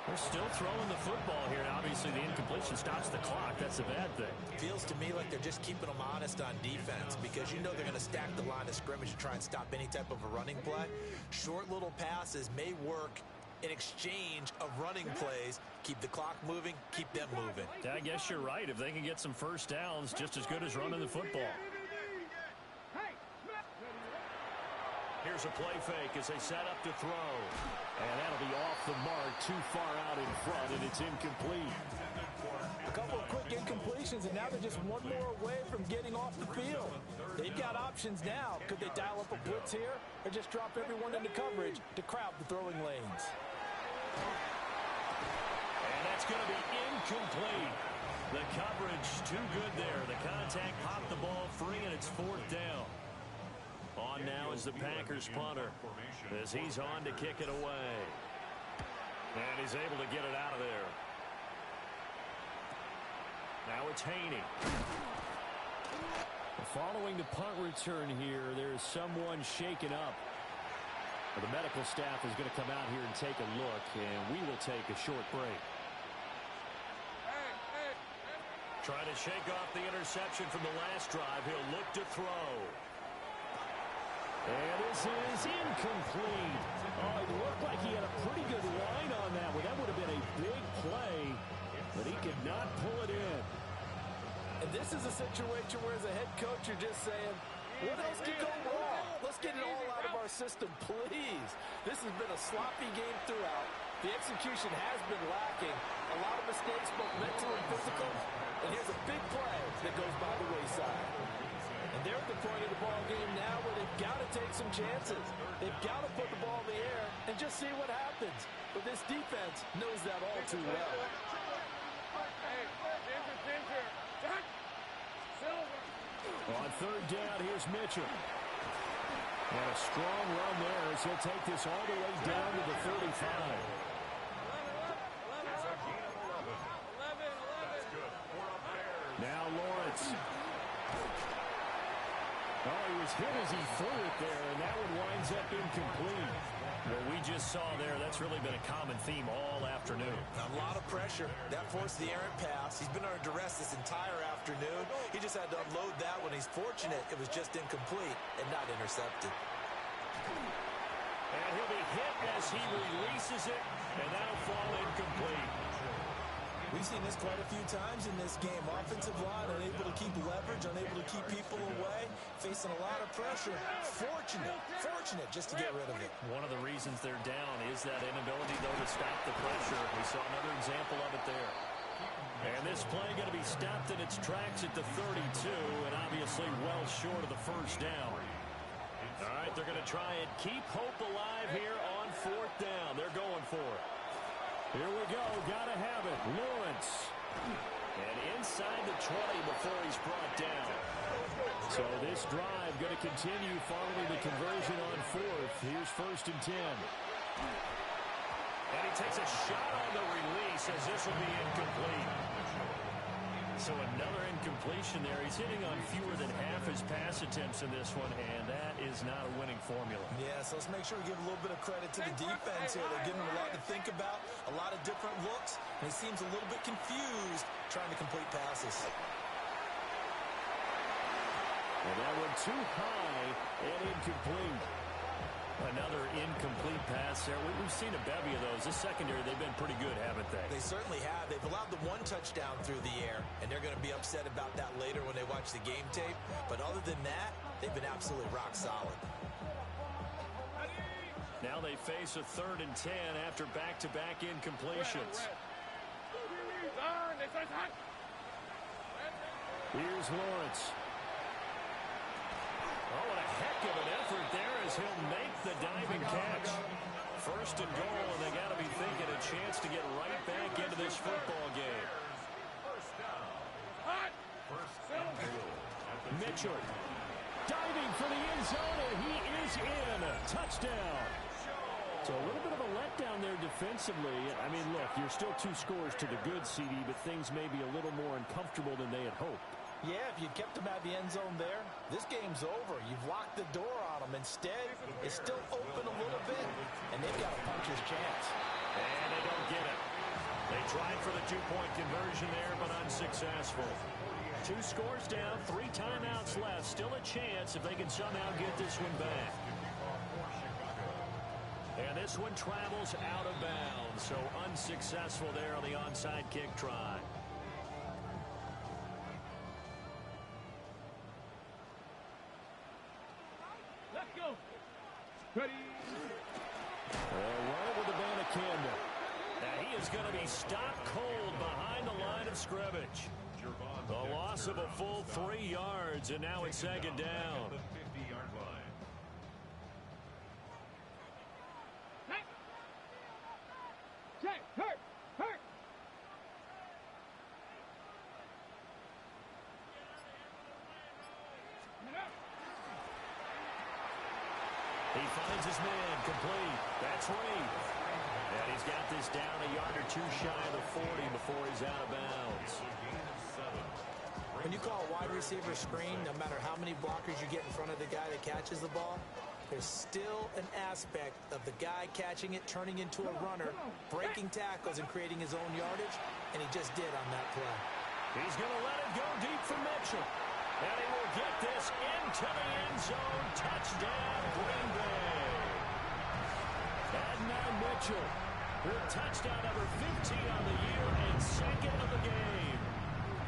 They're still throwing the football here, and obviously the incompletion stops the clock. That's a bad thing. Feels to me like they're just keeping them honest on defense because you know they're going to stack the line of scrimmage to try and stop any type of a running play. Short little passes may work in exchange of running plays. Keep the clock moving, keep them moving. I guess you're right. If they can get some first downs, just as good as running the football. Here's a play fake as they set up to throw. And that'll be off the mark, too far out in front, and it's incomplete. A couple of quick incompletions, and now they're just one more away from getting off the field. They've got options now. Could they dial up a blitz here or just drop everyone into coverage to crowd the throwing lanes? And that's going to be incomplete. The coverage too good there. The contact popped the ball free, and it's 4th down. On now is the Packers punter as he's on to kick it away. And he's able to get it out of there. Now it's Haney. Following the punt return here, there's someone shaken up. The medical staff is going to come out here and take a look, and we will take a short break. Trying to shake off the interception from the last drive. He'll look to throw. And this is incomplete. Oh, it looked like he had a pretty good line on that one. That would have been a big play, but he could not pull it in. And this is a situation where as a head coach you're just saying, what else could go wrong? Let's get it all out of our system, please. This has been a sloppy game throughout. The execution has been lacking. A lot of mistakes, both mental and physical. And here's a big play that goes by the wayside. And they're at the point of the ball game now where they've got to take some chances. They've got to put the ball in the air and just see what happens. But this defense knows that all too well. On 3rd down, here's Mitchell. And a strong run there as he'll take this all the way down to the 35. Now Lawrence. Oh, he was hit as he threw it there, and that one winds up incomplete. What we just saw there, that's really been a common theme all afternoon. A lot of pressure. That forced the errant pass. He's been under duress this entire afternoon. He just had to unload that one. He's fortunate it was just incomplete and not intercepted. And he'll be hit as he releases it, and that'll fall incomplete. We've seen this quite a few times in this game. Offensive line unable to keep leverage, unable to keep people away, facing a lot of pressure. Fortunate just to get rid of it. One of the reasons they're down is that inability, though, to stop the pressure. We saw another example of it there. And this play going to be stopped in its tracks at the 32, and obviously well short of the first down. All right, they're going to try and keep hope alive here on 4th down. They're going for it. Here we go. Got to have it. Lawrence. And inside the 20 before he's brought down. So this drive going to continue following the conversion on 4th. Here's 1st and 10. And he takes a shot on the release as this will be incomplete. So another incompletion there. He's hitting on fewer than half his pass attempts in this one, and that is not a winning formula. Yeah, so let's make sure we give a little bit of credit to the defense here. They're giving him a lot to think about, a lot of different looks, and he seems a little bit confused trying to complete passes. And that one too high and incomplete. Another incomplete pass there. We've seen a bevy of those. This secondary, they've been pretty good, haven't they? They certainly have. They've allowed the one touchdown through the air, and they're going to be upset about that later when they watch the game tape. But other than that, they've been absolutely rock solid. Now they face a 3rd and 10 after back-to-back incompletions. Here's Lawrence. Oh, what a heck of an effort there as he'll make the diving catch. 1st and goal, and they got to be thinking a chance to get right back into this football game. Mitchell diving for the end zone, and he is in. Touchdown. So a little bit of a letdown there defensively. I mean, look, you're still 2 scores to the good, CD, but things may be a little more uncomfortable than they had hoped. Yeah, if you kept him at the end zone there, this game's over. You've locked the door on him. Instead, it's still open a little bit, and they've got a puncher's chance. And they don't get it. They tried for the 2-point conversion there, but unsuccessful. 2 scores down, 3 timeouts left. Still a chance if they can somehow get this one back. And this one travels out of bounds, so unsuccessful there on the onside kick try. Let's go. Ready. Right with the Banacanda. Now he is going to be stopped cold behind the line of scrimmage. The loss of a full 3 yards, and now it's 2nd down. Check. Hurt. He finds his man, complete. That's Reed. And he's got this down a yard or 2 shy of the 40 before he's out of bounds. When you call a wide receiver screen, no matter how many blockers you get in front of the guy that catches the ball, there's still an aspect of the guy catching it, turning into a runner, breaking tackles and creating his own yardage, and he just did on that play. He's going to let it go deep for Mitchell. And he will get this into the end zone. Touchdown, Green Bay. Adnan Mitchell, her touchdown number 15 on the year and 2nd of the game.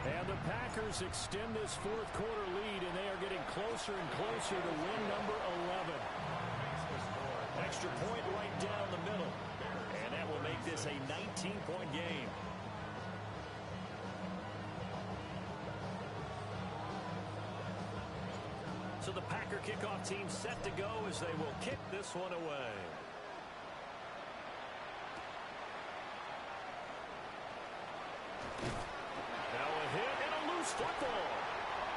And the Packers extend this 4th quarter lead, and they are getting closer and closer to win number 11. Extra point right down the middle. And that will make this a 19-point game. So the Packer kickoff team set to go as they will kick this one away. Now a hit and a loose football.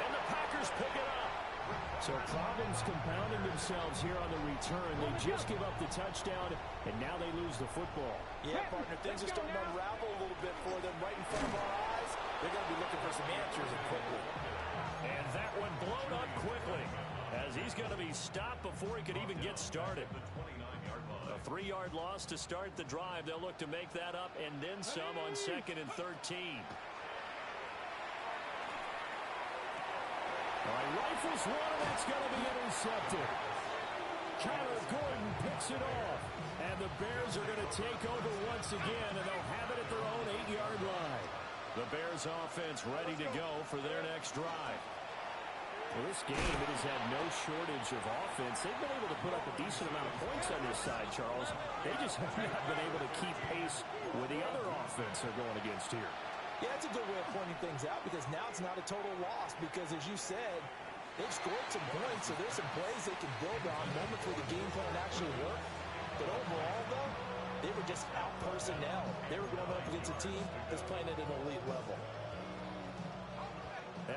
And the Packers pick it up. So problems compounding themselves here on the return. They just give up the touchdown, and now they lose the football. Yeah, partner, things are starting to unravel a little bit for them right in front of our eyes. They're going to be looking for some answers and quickly. And that one blown up quickly as he's going to be stopped before he could even get started. A 3-yard loss to start the drive. They'll look to make that up and then some on 2nd and 13. All right, rifles one, and that's going to be intercepted. Kyler Gordon picks it off. And the Bears are going to take over once again, and they'll have it at their own 8-yard line. The Bears offense ready to go for their next drive. Well, this game, it has had no shortage of offense. They've been able to put up a decent amount of points on this side, Charles. They just have not been able to keep pace with the other offense they're going against here. Yeah, that's a good way of pointing things out because now it's not a total loss because, as you said, they've scored some points, so there's some plays they can build on, moments where the game plan actually worked. But overall, though, they were just out-personnel. They were going up against a team that's playing at an elite level.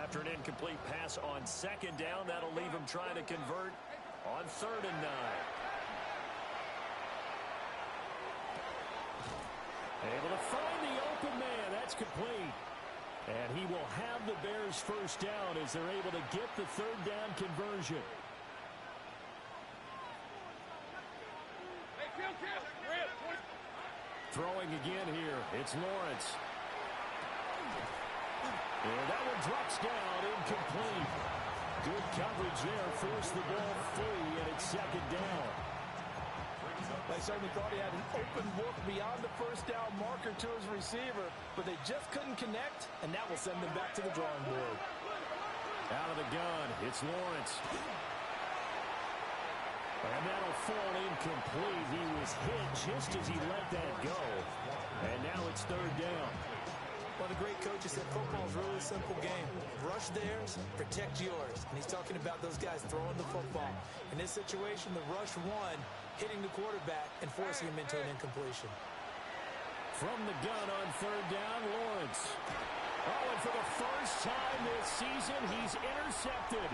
After an incomplete pass on 2nd down, that'll leave them trying to convert on 3rd and 9. Able to find the open man. That's complete. And he will have the Bears first down as they're able to get the third down conversion. Throwing again here, it's Lawrence. And that one drops down, incomplete. Good coverage there, forced the ball free, and it's second down. They certainly thought he had an open look beyond the first down marker to his receiver, but they just couldn't connect, and that will send them back to the drawing board. Out of the gun, it's Lawrence. And that'll fall incomplete. He was hit just as he let that go. And now it's third down. One of the great coaches said football is really a simple game. Rush theirs, protect yours. And he's talking about those guys throwing the football. In this situation, the rush won, hitting the quarterback and forcing him into an incompletion. From the gun on third down, Lawrence. Oh, and for the first time this season, he's intercepted.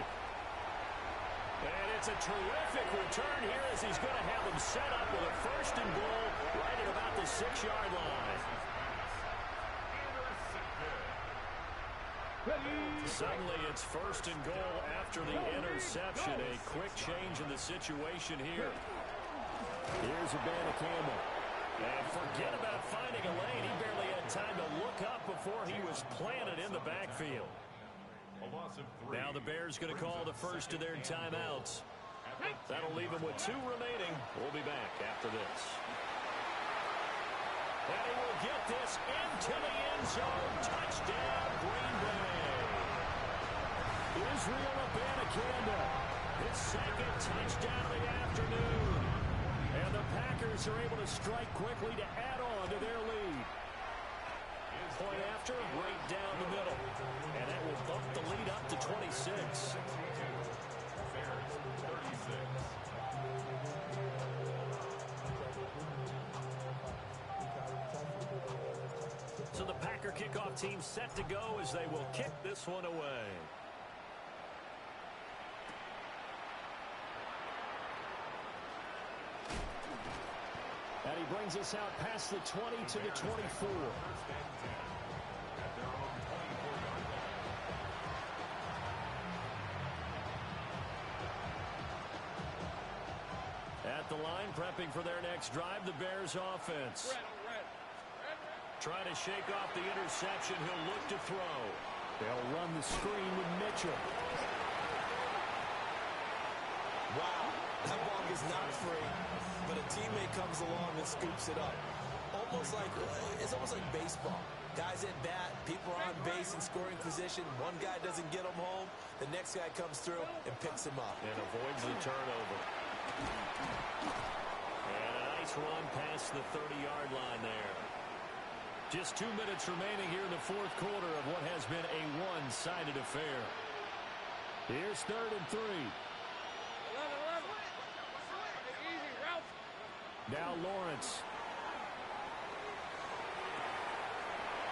And it's a terrific return here as he's going to have them set up with a first and goal right at about the 6-yard line. Suddenly it's first and goal after the interception. A quick change in the situation here. Here's Abanikanda. And forget about finding a lane. He barely had time to look up before he was planted in the backfield. Now the Bears going to call the first of their timeouts. That'll leave them with 2 remaining. We'll be back after this. And he will get this into the end zone. Touchdown, Green Bay. Israel Abanikanda, his second touchdown of the afternoon. And the Packers are able to strike quickly to add on to their lead. Point after, right down the middle. And that will bump the lead up to 26. So the Packer kickoff team set to go as they will kick this one away. And he brings us out past the 20 to the 24. At the line, prepping for their next drive, the Bears offense. Trying to shake off the interception, he'll look to throw. They'll run the screen with Mitchell. Wow, that ball is not free, but a teammate comes along and scoops it up. It's almost like baseball. Guys at bat, people are on base in scoring position. One guy doesn't get him home, the next guy comes through and picks him up. And avoids the turnover. And a nice run past the 30-yard line there. Just 2 minutes remaining here in the fourth quarter of what has been a one-sided affair. Here's 3rd and 3. Now Lawrence.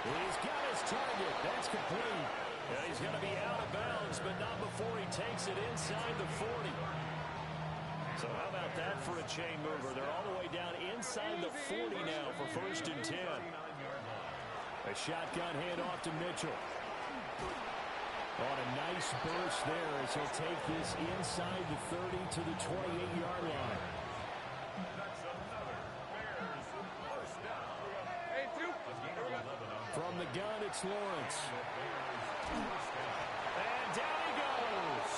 He's got his target. That's complete. And he's going to be out of bounds, but not before he takes it inside the 40. So how about that for a chain mover? They're all the way down inside the 40 now for 1st and 10. A shotgun handoff to Mitchell. On a nice burst there as he'll take this inside the 30 to the 28-yard line. From the gun, it's Lawrence. And down he goes.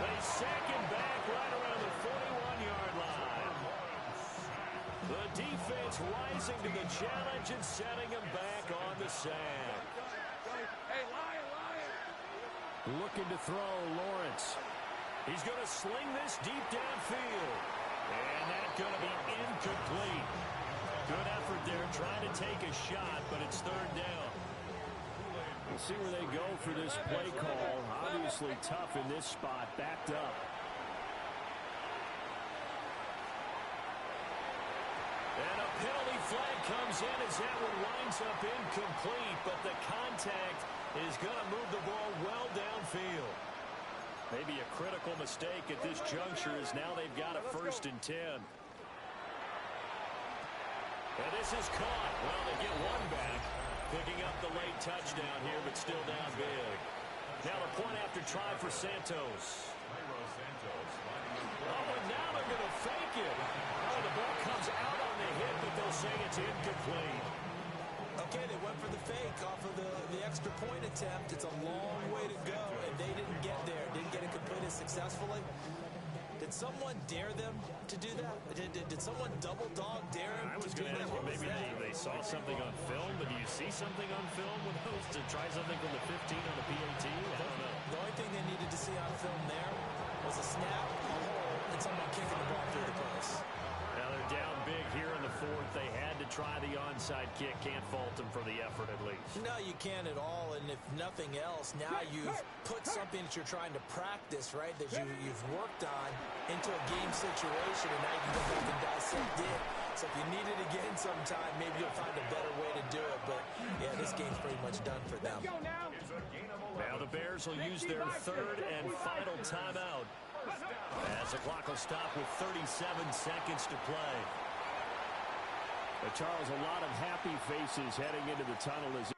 They sack him back right around the 41-yard line. The defense rising to the challenge and setting him back on the sack. Looking to throw, Lawrence. He's going to sling this deep downfield. And that's going to be incomplete. Good effort there, trying to take a shot, but it's 3rd down. We'll see where they go for this play call. Obviously tough in this spot, backed up. And a penalty flag comes in as that one winds up incomplete, but the contact is going to move the ball well downfield. Maybe a critical mistake at this juncture as now they've got a 1st and 10. And this is caught. Well, they get one back. Picking up the late touchdown here, but still down big. Now the point after try for Santos. Oh, and now they're going to fake it. Oh, the ball comes out on the hit, but they'll say it's incomplete. Okay, they went for the fake off of the extra point attempt. It's a long way to go, and they didn't get there. Didn't get it completed successfully. Did someone dare them to do that? Did someone double dog dare them I was to do going to that? ask, well, maybe they saw something on film, but do you see something on film with those to try something from the 15 on the PAT? I don't know. The only thing they needed to see on film there was a snap, a hole, and someone kicking the ball through the place. Now they're down big here in the fourth. They had to try the onside kick. Can't fault them for the effort at least. No, you can't at all, and if nothing else, now you've put something that you're trying to practice, right, that you've worked on into a game situation, and now you can go back and dissect it. So if you need it again sometime, maybe you'll find a better way to do it, but yeah, this game's pretty much done for them. Now the Bears will use their third and final timeout as the clock will stop with 37 seconds to play. Charles, a lot of happy faces heading into the tunnel as